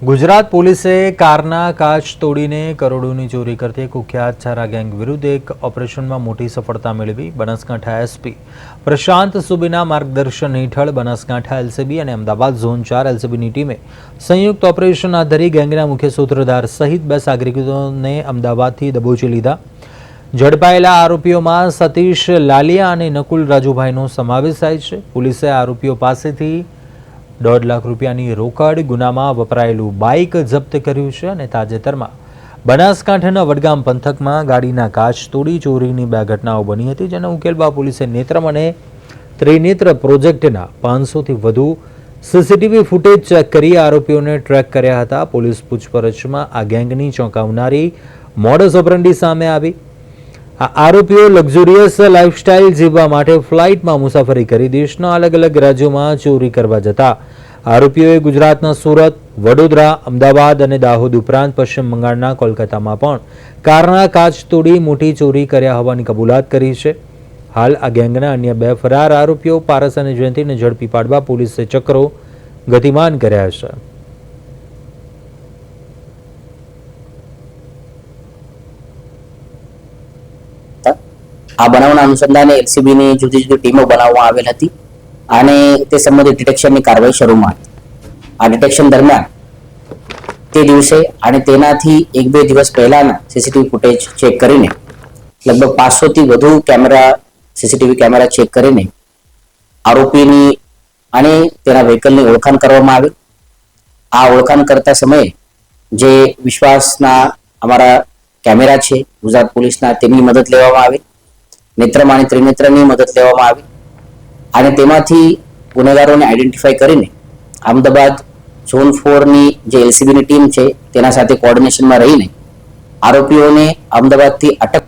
ગુજરાત પોલીસે કારના કાચ તોડીને કરોડોની ચોરી કરતી કુખ્યાત છારા ગેંગ વિરુદ્ધ એક ઓપરેશનમાં મોટી સફળતા મેળવી. બનાસકાંઠા એસપી પ્રશાંત સુબેના માર્ગદર્શન હેઠળ બનાસકાંઠા એલસીબી અને અમદાવાદ ઝોન 4 એલસીબીની ટીમે સંયુક્ત ઓપરેશન હાથ ધરી ગેંગના મુખ્ય સૂત્રધાર સહિત 2 સાગરીતોને અમદાવાદથી દબોચી લીધા. ઝડપાયેલા આરોપીઓમાં સતીશ લાલિયા અને નકુલ રાજુભાઈનો સમાવેશ થાય છે. પોલીસે આરોપીઓ પાસેથી 1.5 લાખ રૂપિયાની રોકડ, ગુનામાં વપરાયેલું બાઇક જપ્ત કર્યું છે અને તાજેતરમાં બનાસકાંઠાના વડગામ પંથકમાં ગાડીના કાચ તોડી ચોરીની 2 ઘટનાઓ બની હતી, જેનો ઉકેલવા પોલીસે નેત્રમ અને ત્રિનેત્ર પ્રોજેક્ટના 500થી વધુ સીસીટીવી ફૂટેજ ચેક કરી આરોપીઓને ટ્રેક કર્યા હતા. પોલીસ પૂછપરછમાં આ ગેંગની ચોંકાવનારી મોડસ ઓપરન્ડી સામે આવી. આ આરોપીઓ લક્ઝુરિયસ લાઇફસ્ટાઇલ જીવવા માટે ફ્લાઇટમાં મુસાફરી કરી દેશના અલગ અલગ રાજ્યોમાં ચોરી કરવા જતા આરોપીઓએ ગુજરાતના સુરત, વડોદરા, અમદાવાદ અને દાહોદ ઉપરાંત પશ્ચિમ બંગાળના કોલકાતામાં પણ કારના કાચ તોડી મોટી ચોરી કર્યા હોવાની કબૂલાત કરી છે. હાલ આ ગેંગના અન્ય 2 ફરાર આરોપીઓ પારસ અને જયંતિને ઝડપી પાડવા પોલીસે ચક્રો ગતિમાન કર્યા છે. આ બનાવના અનુસંધાને એલસીબીની જુદી જુદી ટીમો બનાવવામાં આવેલ હતી અને તે સંબંધિત ડિટેક્શનની કાર્યવાહી શરૂમાં હતી. આ ડિટેક્શન દરમિયાન તે દિવસે અને તેનાથી 1-2 દિવસ પહેલાના સીસીટીવી ફૂટેજ ચેક કરીને લગભગ 500 થી વધુ સીસીટીવી કેમેરા ચેક કરીને આરોપીની અને તેના વ્હીકલની ઓળખાણ કરવામાં આવી. આ ઓળખાણ કરતા સમયે જે વિશ્વાસના અમારા કેમેરા છે ગુજરાત પોલીસના, તેમની મદદ લેવામાં આવી. નેત્રમ અને ત્રિનેત્રની મદદ લેવામાં આવી અને તેમાંથી ગુનેગારોને આઈડેન્ટિફાઈ કરીને અમદાવાદ ઝોન 4ની જે એલસીબીની ટીમ છે તેના સાથે કોઓર્ડિનેશનમાં રહીને આરોપીઓને અમદાવાદથી અટક